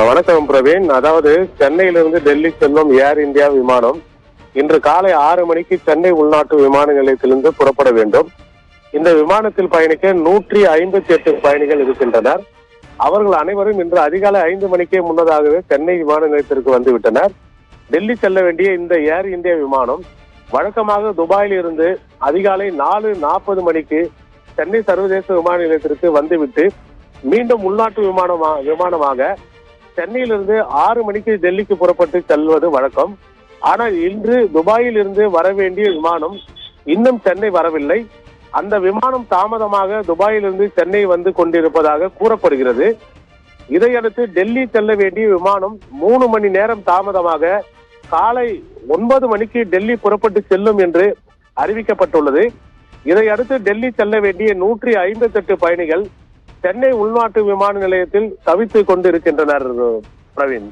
வணக்கம் பிரவீன். அதாவது சென்னையிலிருந்து டெல்லி செல்லும் ஏர் இந்தியா விமானம் இன்று காலை 6 மணிக்கு சென்னை உள்நாட்டு விமான நிலையத்திலிருந்து புறப்பட வேண்டும். இந்த விமானத்தில் பயணிக்க 158 பயணிகள் இருக்கின்றனர். அவர்கள் அனைவரும் இன்று அதிகாலை 5 மணிக்கே முன்னதாகவே சென்னை விமான நிலையத்திற்கு வந்துவிட்டனர். டெல்லி செல்ல வேண்டிய இந்த ஏர் இந்தியா விமானம் வழக்கமாக துபாயில் இருந்து அதிகாலை 4:40 மணிக்கு சென்னை சர்வதேச விமான நிலையத்திற்கு வந்துவிட்டு மீண்டும் உள்நாட்டு விமானமாக சென்னையிலிருந்து 6 மணிக்கு டெல்லிக்கு புறப்பட்டு செல்வது வழக்கம். ஆனால் இன்று துபாயில் இருந்து வர வேண்டிய விமானம் இன்னும் சென்னை வரவில்லை. அந்த விமானம் தாமதமாக துபாயிலிருந்து சென்னை வந்து கொண்டிருப்பதாக கூறப்படுகிறது. இதையடுத்து டெல்லி செல்ல வேண்டிய விமானம் 3 மணி நேரம் தாமதமாக காலை 9 மணிக்கு டெல்லி புறப்பட்டு செல்லும் என்று அறிவிக்கப்பட்டுள்ளது. இதையடுத்து டெல்லி செல்ல வேண்டிய 158 பயணிகள் சென்னை உள்நாட்டு விமான நிலையத்தில் தவித்துக் கொண்டிருக்கின்றனர். பிரவீன்.